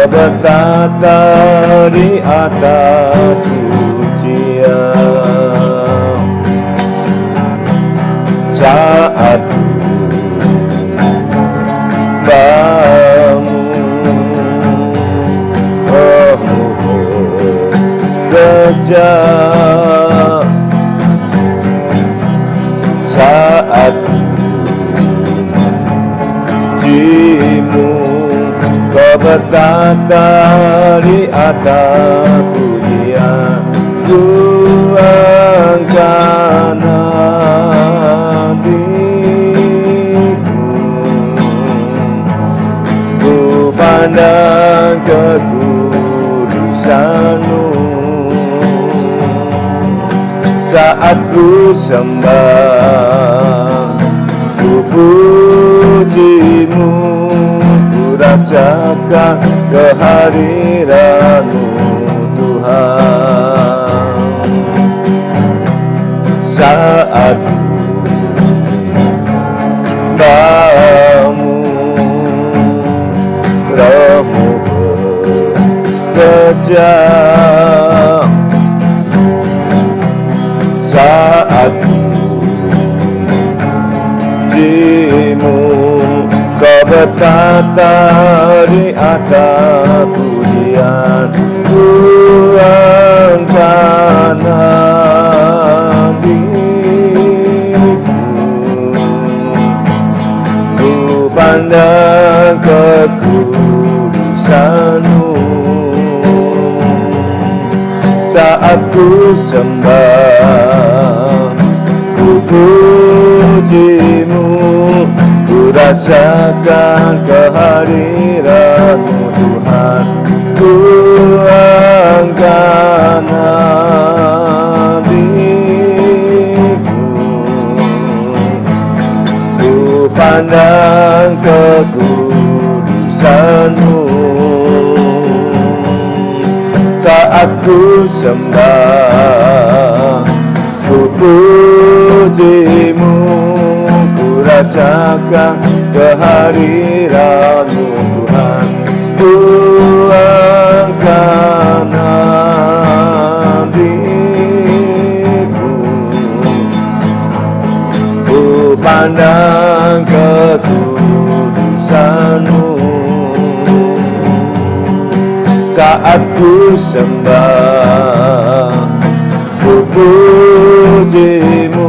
bertata di atas pujian saat bangun rohmu bekerja saat jimu kau bertata di atas pujian ku angkat hatiku ku pandang kekudusanmu saat ku sembah ku pujimu rasakan kehadiranmu saat bamu rohmu bekerja, saat jimu kau bertata di atas pujian Tuhan kanan diriku. Ku pandang kekudusan-Mu saat ku sembah, ku puji-Mu, ku rasakan kehadiran-Mu Tuhan. Tuhan kanan diriku, ku pandang kekudusan-Mu saat ku sembah, ku puji-Mu, ku rasakan kehadiran-Mu Tuhan. Tuhan kanan diriku, ku pandang kekudusan-Mu saat ku sembah, ku puji-Mu,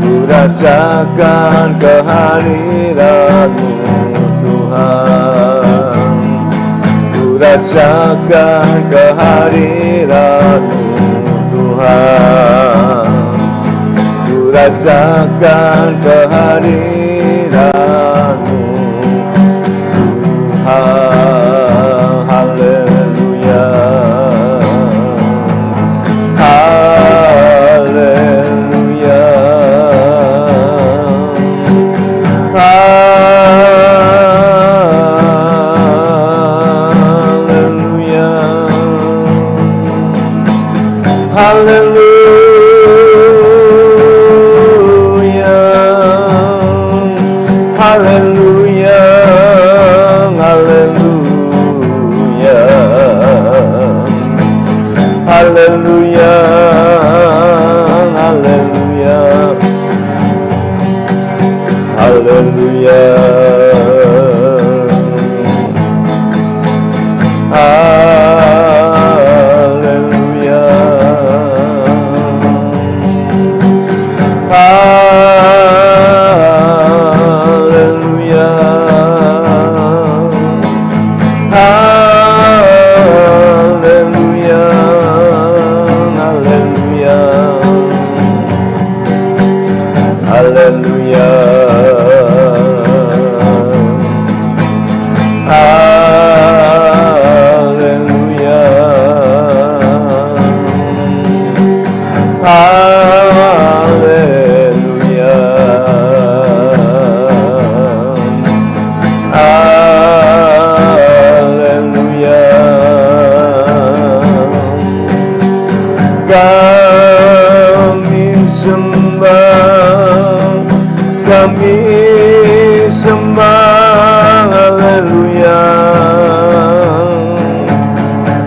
ku rasakan kehadiran-Mu Tuhan. Rasakan kehadiran-Mu Tuhan, ku rasakan kehadiran-Mu Tuhan. Haleluya, haleluya, haleluya, haleluya, haleluya, haleluya, haleluya, haleluya. Kami sembah, haleluya,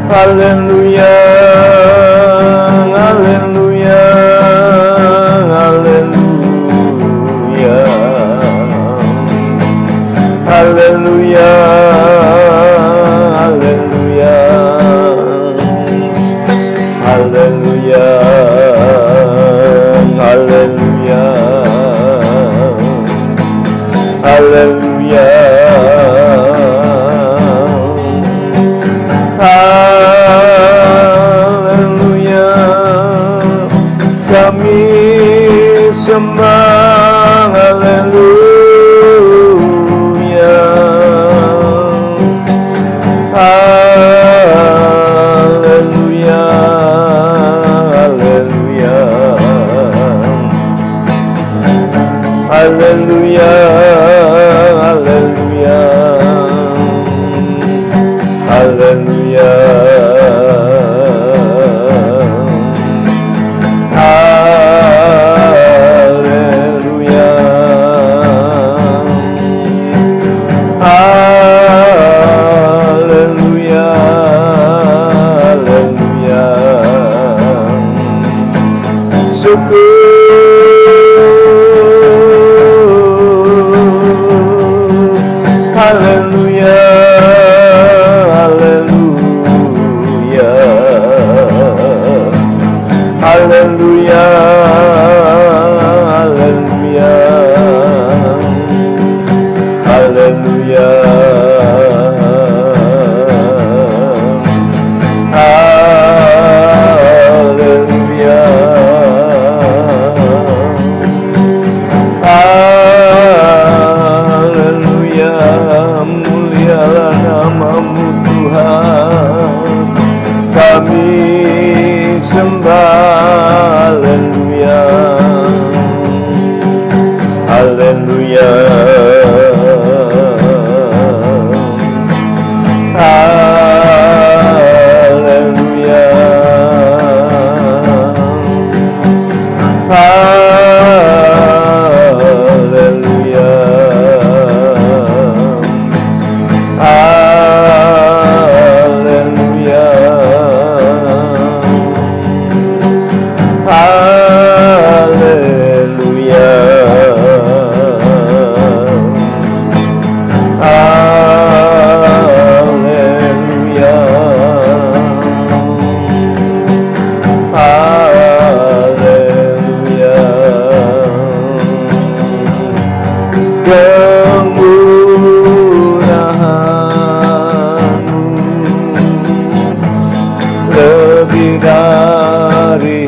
haleluya, haleluya, haleluya, haleluya, haleluya, haleluya, haleluya, haleluya, haleluya. Kami sembah, haleluya, haleluya, haleluya, haleluya, haleluya, haleluya, Haleluya, haleluya, haleluya, haleluya, haleluya, mulialah nama-Mu Tuhan, kami sembah. Haleluya, haleluya, haleluya, haleluya, haleluya, haleluya, haleluya, haleluya. Kemurahan-Mu lebih dari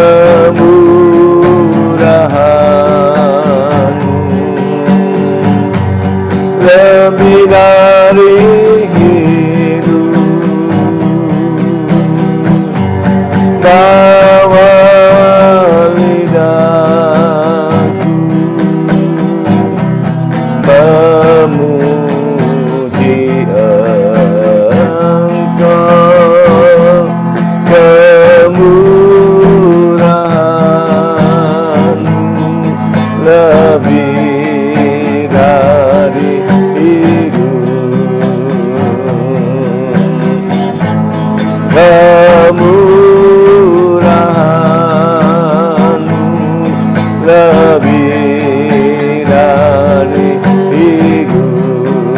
kemurahan-Mu lebih dari hidup, bawa lidahku memuji Engkau. Kemurahan-Mu lebih dari hidup, kemurahan-Mu lebih dari hidup,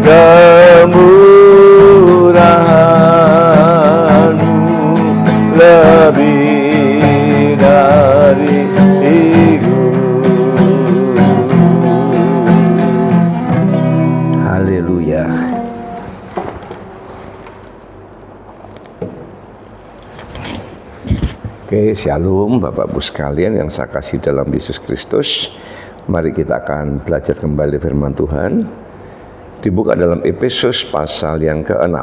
kemurahan-Mu lebih dari hidup. Haleluya. Oke, shalom Bapak Ibu sekalian yang saya kasih dalam Yesus Kristus. Mari kita akan belajar kembali firman Tuhan. Dibuka dalam Efesus pasal yang ke-6.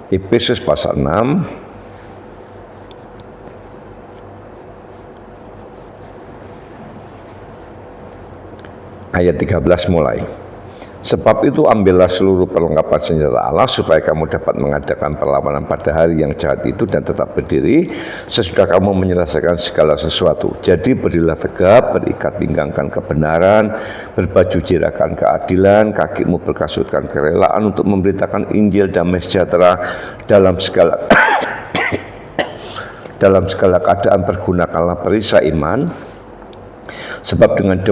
Efesus pasal 6 ayat 13 mulai. Sebab itu ambillah seluruh perlengkapan senjata Allah supaya kamu dapat mengadakan perlawanan pada hari yang jahat itu dan tetap berdiri sesudah kamu menyelesaikan segala sesuatu. Jadi berdirilah tegap, berikat pinggangkan kebenaran, berbaju jirakan keadilan, kakimu berkasutkan kerelaan untuk memberitakan Injil damai sejahtera dalam segala keadaan pergunakanlah perisai iman. Sebab dengan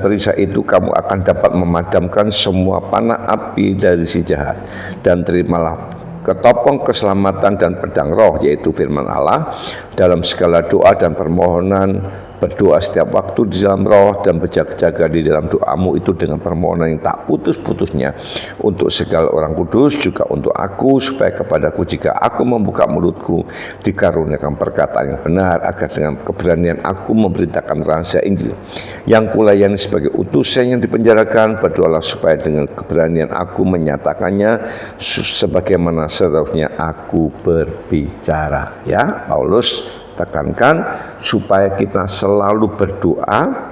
perisai itu kamu akan dapat memadamkan semua panah api dari si jahat. Dan terimalah ketopong keselamatan dan pedang roh, yaitu firman Allah, dalam segala doa dan permohonan berdoa setiap waktu di dalam roh dan berjaga-jaga di dalam doamu itu dengan permohonan yang tak putus-putusnya untuk segala orang kudus, juga untuk aku, supaya kepadaku jika aku membuka mulutku dikaruniakan perkataan yang benar, agar dengan keberanian aku memberitakan rahasia Injil yang kulayani sebagai utusan yang dipenjarakan. Berdoalah supaya dengan keberanian aku menyatakannya sebagaimana seharusnya aku berbicara. Ya, Paulus tekankan supaya kita selalu berdoa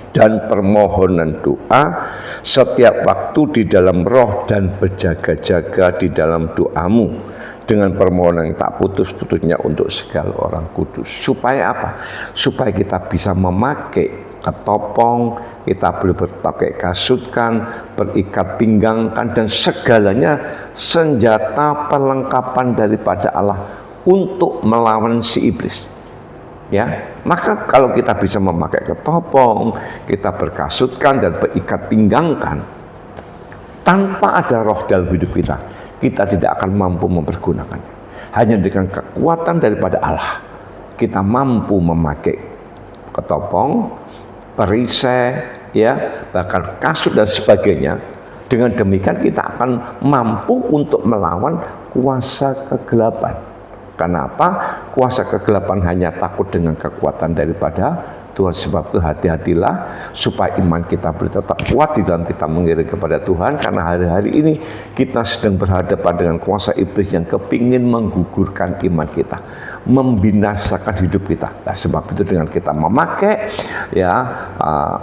dan permohonan doa setiap waktu di dalam roh dan berjaga-jaga di dalam doamu dengan permohonan yang tak putus-putusnya untuk segala orang kudus. Supaya apa? Supaya kita bisa memakai ketopong, kita boleh berpakai kasutkan, berikat pinggangkan, dan segalanya senjata perlengkapan daripada Allah untuk melawan si iblis. Ya, maka kalau kita bisa memakai ketopong, kita berkasutkan dan berikat pinggangkan, tanpa ada roh dalam hidup kita, kita tidak akan mampu mempergunakannya. Hanya dengan kekuatan daripada Allah, kita mampu memakai ketopong, perisai, ya, bahkan kasut dan sebagainya. Dengan demikian kita akan mampu untuk melawan kuasa kegelapan. Kenapa? Kuasa kegelapan hanya takut dengan kekuatan daripada Tuhan. Sebab itu hati-hatilah supaya iman kita tetap kuat di dalam kita mengiring kepada Tuhan. Karena hari-hari ini kita sedang berhadapan dengan kuasa iblis yang kepingin menggugurkan iman kita, membinasakan hidup kita. Nah, sebab itu dengan kita memakai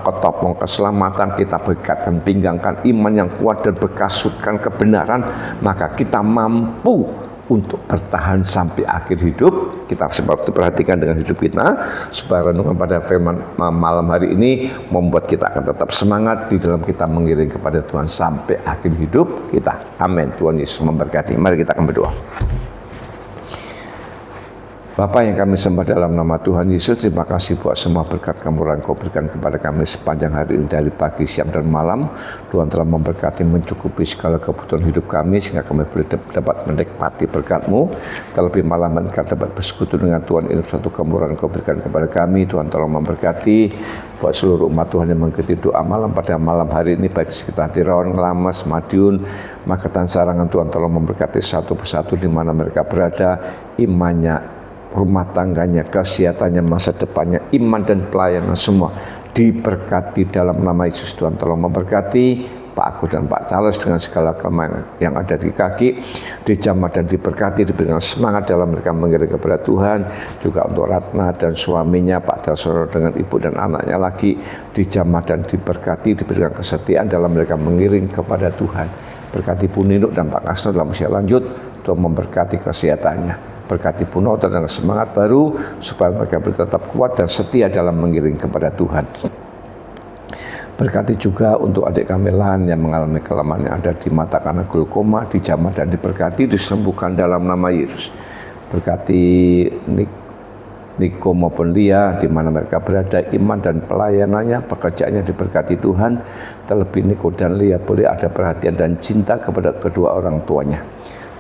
ketopong keselamatan, kita berikatkan pinggangkan iman yang kuat dan berkasutkan kebenaran, maka kita mampu untuk bertahan sampai akhir hidup kita. Sebab itu perhatikan dengan hidup kita, supaya renungan pada firman malam hari ini membuat kita akan tetap semangat di dalam kita mengiring kepada Tuhan sampai akhir hidup kita. Amin. Tuhan Yesus memberkati. Mari kita akan berdoa. Bapa yang kami sembah dalam nama Tuhan Yesus, terima kasih buat semua berkat kamu yang Kau berikan kepada kami sepanjang hari ini dari pagi, siang, dan malam. Tuhan telah memberkati, mencukupi segala kebutuhan hidup kami sehingga kami boleh dapat menikmati berkat-Mu. Terlebih malam kami dapat bersekutu dengan Tuhan, ini suatu kemurahan Kau berikan kepada kami. Tuhan tolong memberkati buat seluruh umat Tuhan yang mengikuti doa malam pada malam hari ini, baik di sekitar Tirawan, Ngelamas, Madiun, Magetan, Sarangan. Tuhan tolong memberkati satu persatu di mana mereka berada, imannya, rumah tangganya, kesehatannya, masa depannya, iman dan pelayanan semua diberkati dalam nama Yesus. Tuhan tolong memberkati Pak Agus dan Pak Charles dengan segala kelemahan yang ada di kaki, dijamah dan diberkati, diberikan semangat dalam mereka mengiring kepada Tuhan. Juga untuk Ratna dan suaminya Pak Darsono dengan ibu dan anaknya lagi, dijamah dan diberkati, diberikan kesetiaan dalam mereka mengiring kepada Tuhan. Berkati Bu Ninuk dan Pak Kasno dalam usia lanjut, Tuhan memberkati kesehatannya. Berkati Bu Nota dengan semangat baru supaya mereka tetap kuat dan setia dalam mengiring kepada Tuhan. Berkati juga untuk adik kami Lan yang mengalami kelemahan yang ada di mata karena glaukoma, dijamah dan diberkati, disembuhkan dalam nama Yesus. Berkati Niko maupun Lia di mana mereka berada, iman dan pelayanannya, pekerjaannya diberkati Tuhan. Terlebih Niko dan Lia boleh ada perhatian dan cinta kepada kedua orang tuanya.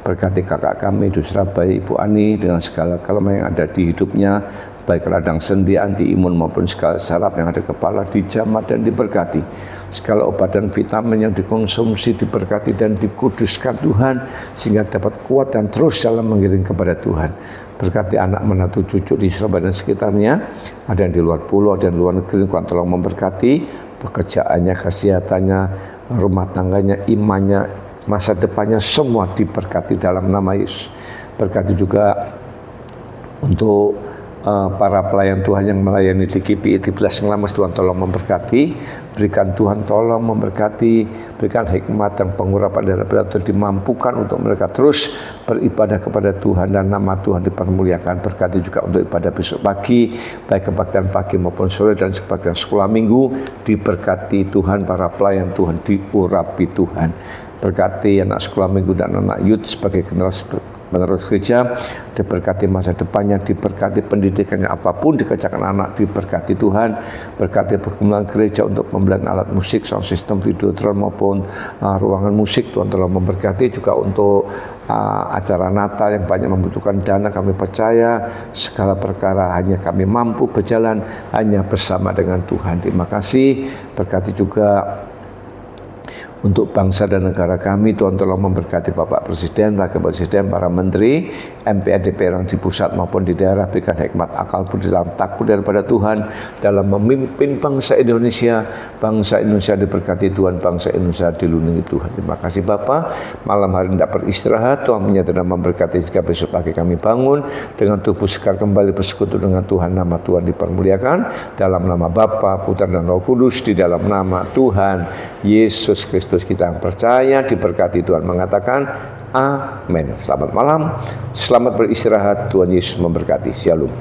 Berkati kakak kami di Surabaya, Ibu Ani, dengan segala kelemahan yang ada di hidupnya, baik radang sendi, anti imun maupun segala saraf yang ada di kepala, dijamah dan diberkati. Segala obat dan vitamin yang dikonsumsi diberkati dan dikuduskan Tuhan, sehingga dapat kuat dan terus dalam mengiring kepada Tuhan. Berkati anak menantu cucu di Surabaya dan sekitarnya, ada yang di luar pulau dan luar negeri. Tuhan tolong memberkati pekerjaannya, kesehatannya, rumah tangganya, imannya, masa depannya semua diberkati dalam nama Yesus. Berkati juga untuk para pelayan Tuhan yang melayani di KPI 13 Ngelamas. Tuhan tolong memberkati, berikan Tuhan tolong memberkati, berikan hikmat dan pengurapan daripada Tuhan, dimampukan untuk mereka terus beribadah kepada Tuhan dan nama Tuhan dipermuliakan. Berkati juga untuk ibadah besok pagi, baik kebaktian pagi maupun sore dan kebaktian sekolah minggu, diberkati Tuhan, para pelayan Tuhan diurapi Tuhan. Berkati anak sekolah minggu dan anak youth sebagai generasi penerus gereja, diberkati masa depannya, diberkati pendidikannya, apapun dikerjakan anak, diberkati Tuhan. Berkati pergumulan gereja untuk pembelian alat musik, sound system, videotron maupun ruangan musik. Tuhan telah memberkati juga untuk acara Natal yang banyak membutuhkan dana. Kami percaya segala perkara hanya kami mampu berjalan hanya bersama dengan Tuhan. Terima kasih. Berkati juga untuk bangsa dan negara kami. Tuhan tolong memberkati Bapak Presiden, Wakil Presiden, para Menteri, MPR, DPR yang di pusat maupun di daerah. Berikan hikmat, akal budi dalam takut daripada Tuhan dalam memimpin bangsa Indonesia. Bangsa Indonesia diberkati Tuhan, bangsa Indonesia dilindungi Tuhan. Terima kasih Bapak. Malam hari tidak beristirahat, Tuhan menyertai dan memberkati jika besok pagi kami bangun dengan tubuh segar kembali bersekutu dengan Tuhan. Nama Tuhan dipermuliakan dalam nama Bapa, Putra dan Roh Kudus, di dalam nama Tuhan Yesus Kristus kita yang percaya, diberkati Tuhan mengatakan amin. Selamat malam, selamat beristirahat, Tuhan Yesus memberkati. Shalom.